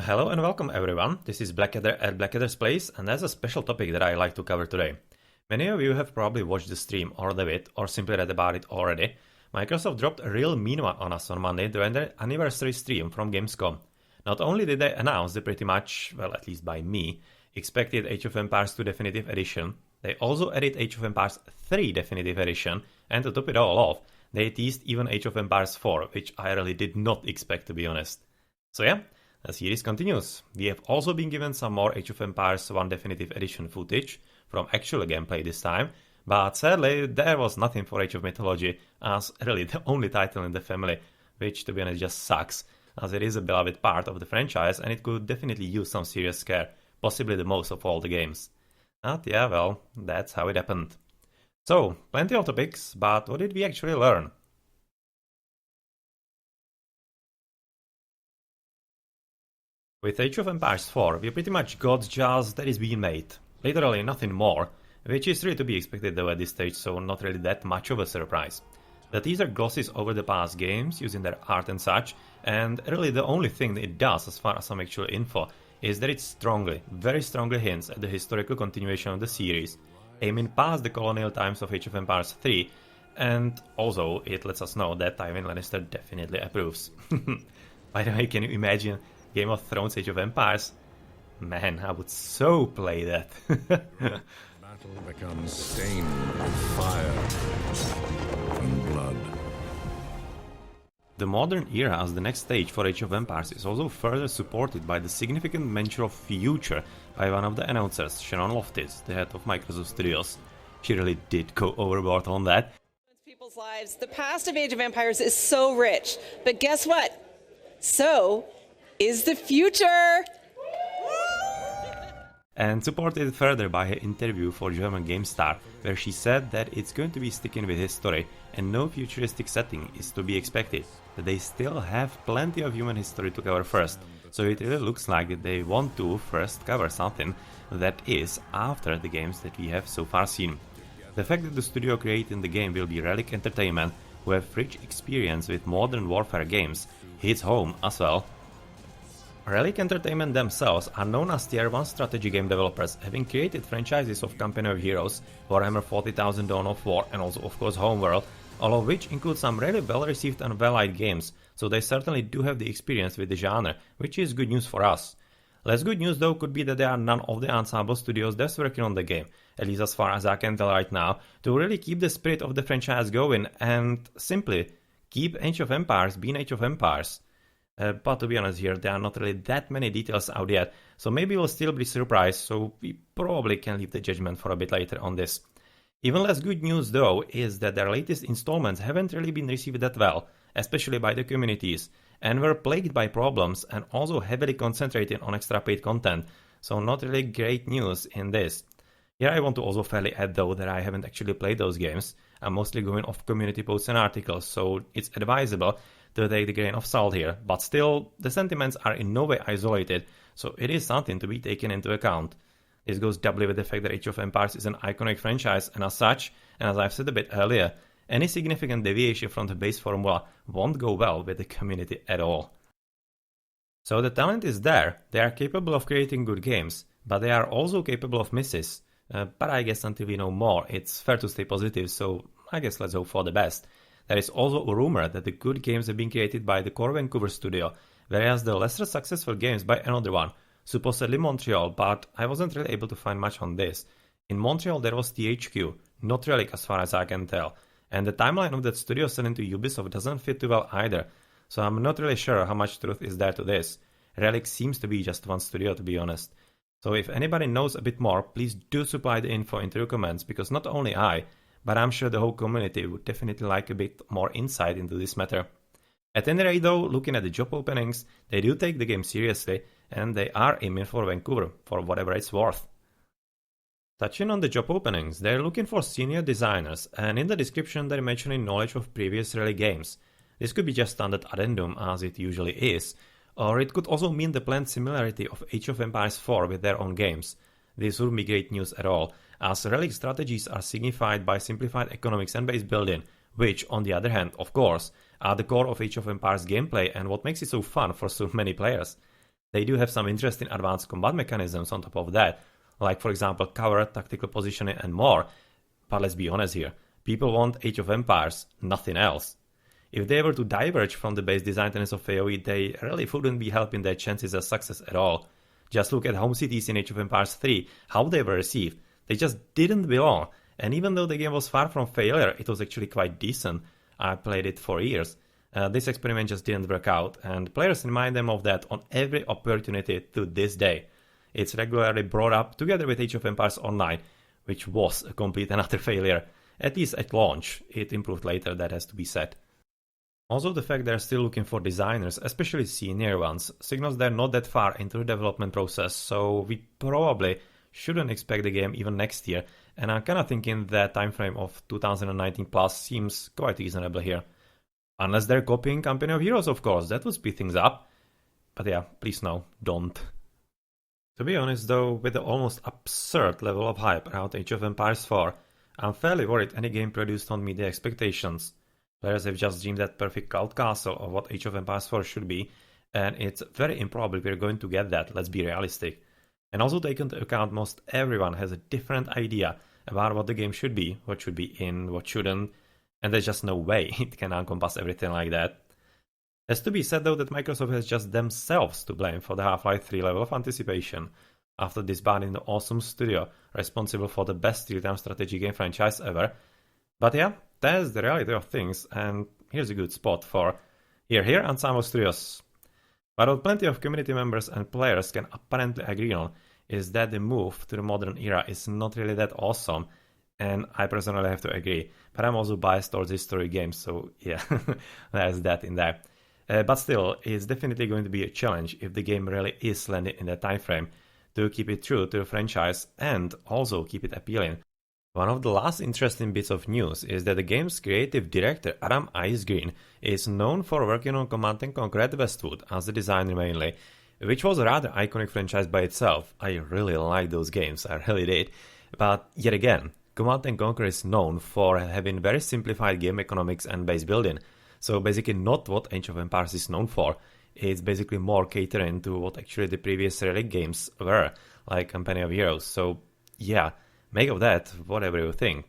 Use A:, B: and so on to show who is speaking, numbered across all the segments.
A: Hello and welcome everyone, this is Blackadder at Blackadder's Place, and there's a special topic that I like to cover today. Many of you have probably watched the stream or the vid or simply read about it already. Microsoft dropped a real mean one on us on Monday during their anniversary stream from Gamescom. Not only did they announce the pretty much, well at least by me, expected Age of Empires 2 Definitive Edition, they also added Age of Empires 3 Definitive Edition, and to top it all off, they teased even Age of Empires 4, which I really did not expect, to be honest. So yeah, the series continues. We have also been given some more Age of Empires 1 Definitive Edition footage, from actual gameplay this time, but sadly there was nothing for Age of Mythology, as really the only title in the family, which to be honest just sucks, as it is a beloved part of the franchise and it could definitely use some serious care, possibly the most of all the games. But yeah, well, that's how it happened. So, plenty of topics, but what did we actually learn? With Age of Empires 4, we pretty much got just that is being made. Literally nothing more, which is really to be expected though at this stage, so not really that much of a surprise. The teaser glosses over the past games, using their art and such, and really the only thing that it does as far as some actual info is that it strongly, very strongly hints at the historical continuation of the series, aiming past the colonial times of Age of Empires 3, and also it lets us know that Tywin Lannister definitely approves. By the way, can you imagine Game of Thrones Age of Empires? Man, I would so play that.
B: Battle becomes stained with fire and blood.
A: The modern era as the next stage for Age of Empires is also further supported by the significant mention of future by one of the announcers, Shannon Loftis, the head of Microsoft Studios. She really did go overboard on that.
C: People's lives. The past of Age of Empires is so rich, but guess what? So is the future.
A: And supported further by her interview for German GameStar, where she said that it's going to be sticking with history and no futuristic setting is to be expected, that they still have plenty of human history to cover first, so it really looks like that they want to first cover something that is after the games that we have so far seen. The fact that the studio creating the game will be Relic Entertainment, who have rich experience with modern warfare games, hits home as well. Relic Entertainment themselves are known as Tier 1 strategy game developers, having created franchises of Company of Heroes, Warhammer 40,000 Dawn of War and also of course Homeworld, all of which include some really well received and well liked games, so they certainly do have the experience with the genre, which is good news for us. Less good news though could be that there are none of the Ensemble Studios that's working on the game, at least as far as I can tell right now, to really keep the spirit of the franchise going and simply keep Age of Empires being Age of Empires. But to be honest here, there are not really that many details out yet, so maybe we'll still be surprised, so we probably can leave the judgment for a bit later on this. Even less good news though is that their latest installments haven't really been received that well, especially by the communities, and were plagued by problems and also heavily concentrated on extra paid content, so not really great news in this. Here I want to also fairly add though that I haven't actually played those games. I'm mostly going off community posts and articles, so it's advisable to take the grain of salt here, but still, the sentiments are in no way isolated, so it is something to be taken into account. This goes doubly with the fact that Age of Empires is an iconic franchise, and as such, and as I've said a bit earlier, any significant deviation from the base formula won't go well with the community at all. So the talent is there, they are capable of creating good games, but they are also capable of misses. But I guess until we know more, it's fair to stay positive, so I guess let's hope for the best. There is also a rumor that the good games have been created by the core Vancouver studio, whereas the lesser successful games by another one, supposedly Montreal, but I wasn't really able to find much on this. In Montreal there was THQ, not Relic as far as I can tell, and the timeline of that studio selling to Ubisoft doesn't fit too well either, so I'm not really sure how much truth is there to this. Relic seems to be just one studio, to be honest. So if anybody knows a bit more, please do supply the info into the comments, because not only I, but I'm sure the whole community would definitely like a bit more insight into this matter. At any rate though, looking at the job openings, they do take the game seriously, and they are aiming for Vancouver, for whatever it's worth. Touching on the job openings, they're looking for senior designers, and in the description they're mentioning knowledge of previous Relic games. This could be just standard addendum as it usually is, or it could also mean the planned similarity of Age of Empires 4 with their own games. This wouldn't be great news at all, as Relic strategies are signified by simplified economics and base building, which, on the other hand, of course, are the core of Age of Empires gameplay and what makes it so fun for so many players. They do have some interesting advanced combat mechanisms on top of that, like for example cover, tactical positioning and more, but let's be honest here, people want Age of Empires, nothing else. If they were to diverge from the base design tenets of AoE, they really wouldn't be helping their chances of success at all. Just look at home cities in Age of Empires 3, how they were received. They just didn't belong, and even though the game was far from failure, it was actually quite decent. I played it for years. This experiment just didn't work out, and players remind them of that on every opportunity to this day. It's regularly brought up together with Age of Empires Online, which was a complete and utter failure. At least at launch. It improved later, that has to be said. Also, the fact they're still looking for designers, especially senior ones, signals they're not that far into the development process, so we probably shouldn't expect the game even next year, and I'm kinda thinking that timeframe of 2019 plus seems quite reasonable here. Unless they're copying Company of Heroes, of course, that would speed things up. But yeah, please no, don't. To be honest though, with the almost absurd level of hype around Age of Empires 4, I'm fairly worried any game produced won't meet the expectations. Players have just dreamed that perfect cloud castle of what Age of Empires 4 should be, and it's very improbable we're going to get that, let's be realistic. And also take into account most everyone has a different idea about what the game should be, what should be in, what shouldn't, and there's just no way it can encompass everything like that. Has to be said though that Microsoft has just themselves to blame for the Half-Life 3 level of anticipation, after disbanding the awesome studio responsible for the best real-time strategy game franchise ever. But yeah, that's the reality of things, and here's a good spot for here Ensemble Studios. But what plenty of community members and players can apparently agree on is that the move to the modern era is not really that awesome, and I personally have to agree, but I'm also biased towards history games, so yeah, there's that in there. But still, it's definitely going to be a challenge if the game really is landing in that time frame to keep it true to the franchise and also keep it appealing. One of the last interesting bits of news is that the game's creative director Adam Icegreen is known for working on Command & Conquer at Westwood as the designer mainly, which was a rather iconic franchise by itself. I really like those games, I really did. But yet again, Command & Conquer is known for having very simplified game economics and base building, so basically not what Age of Empires is known for. It's basically more catering to what actually the previous Relic games were, like Company of Heroes, so yeah, make of that whatever you think.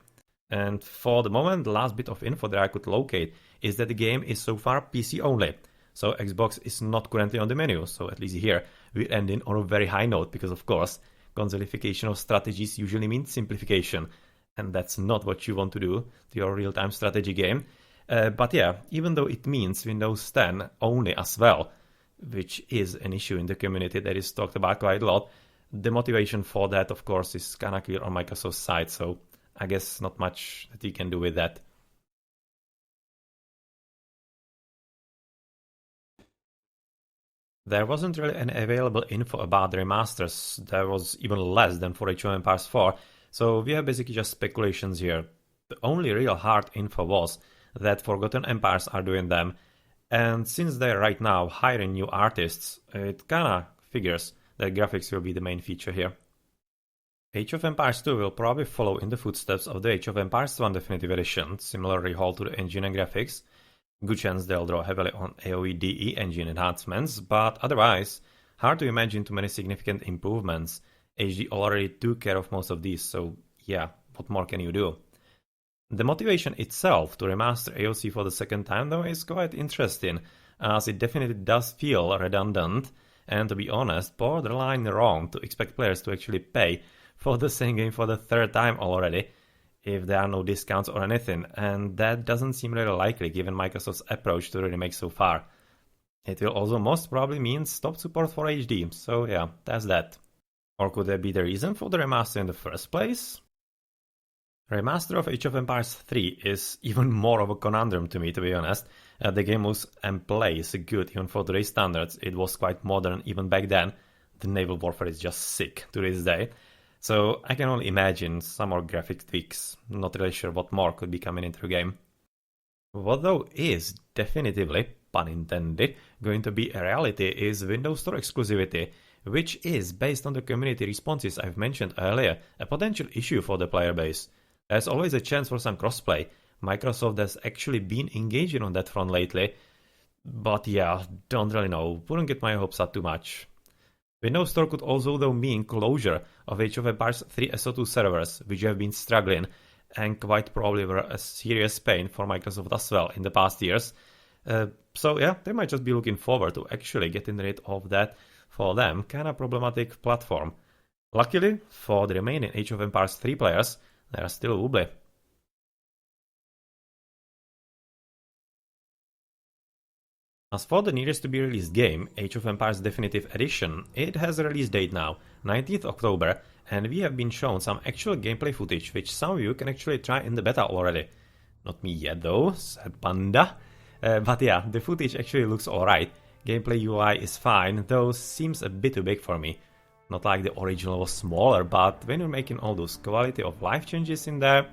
A: And for the moment, the last bit of info that I could locate is that the game is so far PC only, so Xbox is not currently on the menu, so at least here we're ending on a very high note, because of course, consolification of strategies usually means simplification, and that's not what you want to do to your real-time strategy game. But yeah, even though it means Windows 10 only as well, which is an issue in the community that is talked about quite a lot, the motivation for that, of course, is kinda clear on Microsoft's side, so I guess not much that you can do with that. There wasn't really any available info about the remasters, there was even less than for Age of Empires 4, so we have basically just speculations here. The only real hard info was that Forgotten Empires are doing them, and since they're right now hiring new artists, it kinda figures that graphics will be the main feature here. Age of Empires 2 will probably follow in the footsteps of the Age of Empires 1 Definitive Edition, similarly hold to the engine and graphics. Good chance they'll draw heavily on AoE DE engine enhancements, but otherwise, hard to imagine too many significant improvements. HD already took care of most of these, so yeah, what more can you do? The motivation itself to remaster AOC for the second time though is quite interesting, as it definitely does feel redundant, and to be honest, borderline wrong to expect players to actually pay for the same game for the third time already, if there are no discounts or anything, and that doesn't seem really likely given Microsoft's approach to the remake so far. It will also most probably mean stopped support for HD, so yeah, that's that. Or could that be the reason for the remaster in the first place? Remaster of Age of Empires 3 is even more of a conundrum to me, to be honest. The game looks and plays good even for today's standards. It was quite modern even back then. The naval warfare is just sick to this day. So I can only imagine some more graphic tweaks. Not really sure what more could be coming into the game. What though is definitively, pun intended, going to be a reality is Windows Store exclusivity, which is, based on the community responses I've mentioned earlier, a potential issue for the player base. There's always a chance for some crossplay. Microsoft has actually been engaging on that front lately. But yeah, don't really know. Wouldn't get my hopes up too much. Windows Store could also though mean closure of Age of Empires 3 SO2 servers, which have been struggling and quite probably were a serious pain for Microsoft as well in the past years. So yeah, they might just be looking forward to actually getting rid of that, for them, kinda problematic platform. Luckily, for the remaining Age of Empires 3 players, there still will be. As for the nearest to be released game, Age of Empires Definitive Edition, it has a release date now, 19th October, and we have been shown some actual gameplay footage which some of you can actually try in the beta already. Not me yet though, sad panda. But yeah, the footage actually looks alright. Gameplay UI is fine, though seems a bit too big for me. Not like the original was smaller, but when you're making all those quality of life changes in there.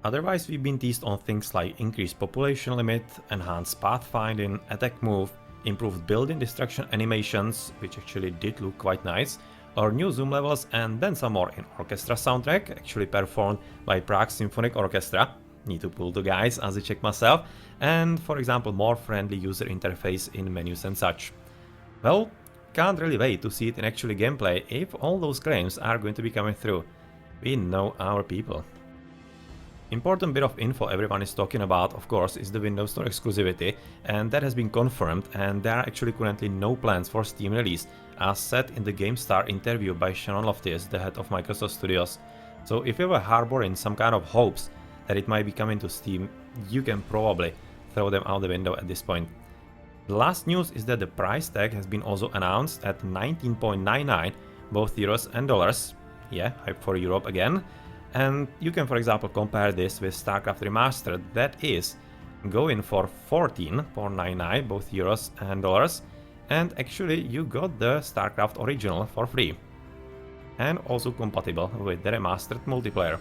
A: Otherwise, we've been teased on things like increased population limit, enhanced pathfinding, attack move, improved building destruction animations, which actually did look quite nice, or new zoom levels, and then some more in orchestra soundtrack, actually performed by Prague Symphonic Orchestra. Need to pull the guys as I check myself, and for example more friendly user interface in menus and such. Well, can't really wait to see it in actual gameplay if all those claims are going to be coming through. We know our people. Important bit of info everyone is talking about, of course, is the Windows Store exclusivity, and that has been confirmed, and there are actually currently no plans for Steam release, as said in the GameStar interview by Shannon Loftis, the head of Microsoft Studios. So if you were harboring some kind of hopes that it might be coming to Steam, you can probably throw them out the window at this point. The last news is that the price tag has been also announced at 19.99, both euros and dollars. Yeah, hype for Europe again. And you can, for example, compare this with StarCraft Remastered, that is going for 14.99, both euros and dollars. And actually, you got the StarCraft Original for free. And also compatible with the remastered multiplayer.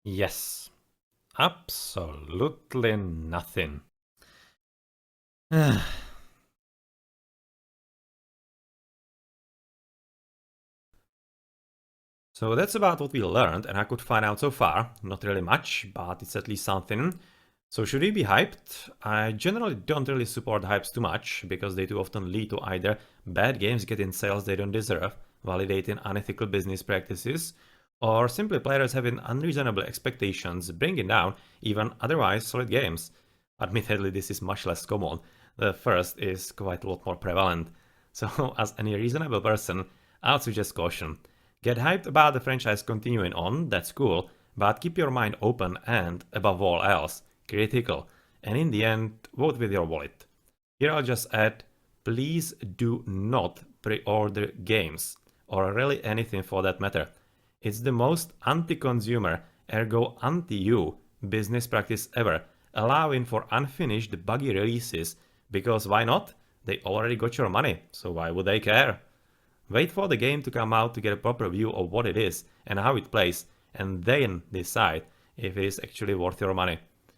A: Yes, absolutely nothing. So that's about what we learned and I could find out so far. Not really much, but it's at least something. So should we be hyped? I generally don't really support hypes too much, because they too often lead to either bad games getting sales they don't deserve, validating unethical business practices, or simply players having unreasonable expectations, bringing down even otherwise solid games. Admittedly, this is much less common. The first is quite a lot more prevalent. So, as any reasonable person, I'll suggest caution. Get hyped about the franchise continuing on, that's cool, but keep your mind open and, above all else, critical. And in the end, vote with your wallet. Here I'll just add, please do not pre-order games, or really anything for that matter. It's the most anti-consumer, ergo anti-you, business practice ever, allowing for unfinished buggy releases, because why not? They already got your money, so why would they care? Wait for the game to come out to get a proper view of what it is and how it plays, and then decide if it is actually worth your money.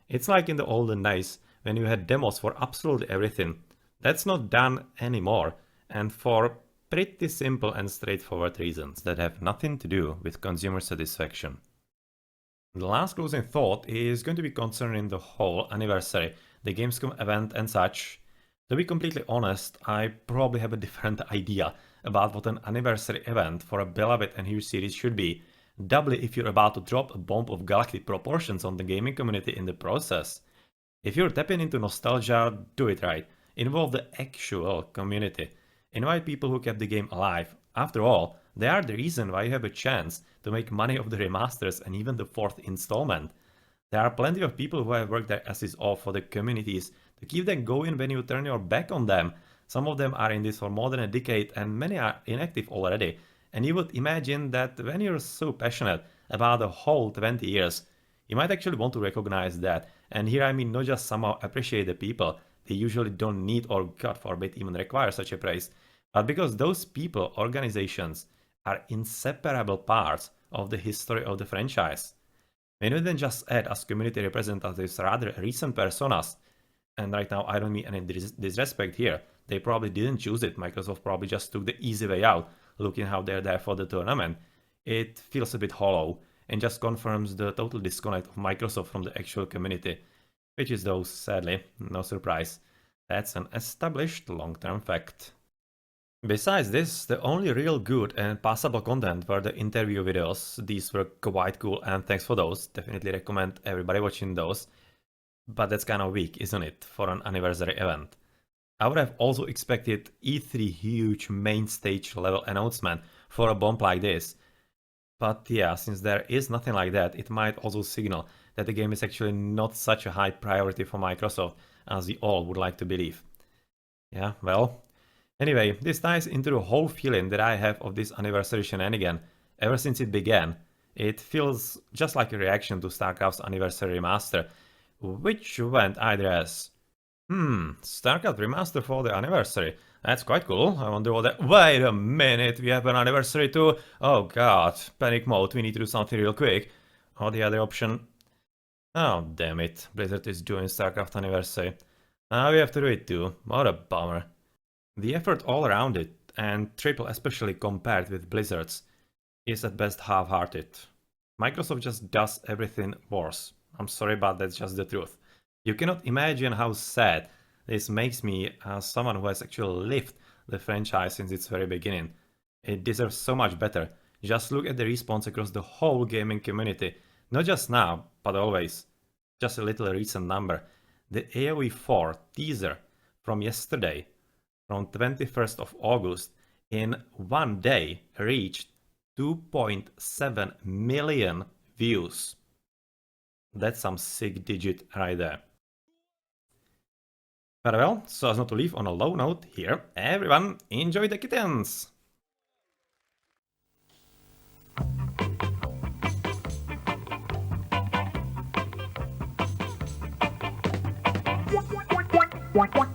A: It's like in the olden days, when you had demos for absolutely everything. That's not done anymore, and for pretty simple and straightforward reasons that have nothing to do with consumer satisfaction. The last closing thought is going to be concerning the whole anniversary, the Gamescom event and such. To be completely honest, I probably have a different idea about what an anniversary event for a beloved and huge series should be, doubly if you're about to drop a bomb of galactic proportions on the gaming community in the process. If you're tapping into nostalgia, do it right. Involve the actual community. Invite people who kept the game alive. After all, they are the reason why you have a chance to make money off the remasters and even the 4th installment. There are plenty of people who have worked their asses off for the communities to keep them going when you turn your back on them. Some of them are in this for more than a decade and many are inactive already. And you would imagine that when you're so passionate about the whole 20 years, you might actually want to recognize that. And here I mean not just somehow appreciate the people, they usually don't need or God forbid even require such a praise, but because those people, organizations, are inseparable parts of the history of the franchise. When you then just add as community representatives rather recent personas, and right now I don't mean any disrespect here, they probably didn't choose it, Microsoft probably just took the easy way out, looking how they're there for the tournament, it feels a bit hollow and just confirms the total disconnect of Microsoft from the actual community, which is, though, sadly, no surprise. That's an established long-term fact. Besides this, the only real good and passable content were the interview videos. These were quite cool, and thanks for those. Definitely recommend everybody watching those. But that's kind of weak, isn't it, for an anniversary event? I would have also expected E3 huge main stage level announcement for a bomb like this. But yeah, since there is nothing like that, it might also signal that the game is actually not such a high priority for Microsoft as we all would like to believe. Yeah, well. Anyway, this ties into the whole feeling that I have of this anniversary shenanigan ever since it began. It feels just like a reaction to StarCraft's anniversary remaster, which went either as, StarCraft remaster for the anniversary. That's quite cool. I wonder what that... Wait a minute, we have an anniversary too? Oh god, panic mode, we need to do something real quick. Or the other option... Oh damn it, Blizzard is doing StarCraft anniversary. Now we have to do it too. What a bummer. The effort all around it, and Triple especially compared with Blizzard's, is at best half-hearted. Microsoft just does everything worse. I'm sorry, but that's just the truth. You cannot imagine how sad this makes me as someone who has actually lived the franchise since its very beginning. It deserves so much better. Just look at the response across the whole gaming community. Not just now, but always. Just a little recent number. The AoE 4 teaser from yesterday, from 21st of August, in one day reached 2.7 million views. That's some sick digit right there. But well, so as not to leave on a low note here, everyone enjoy the kittens!
D: What?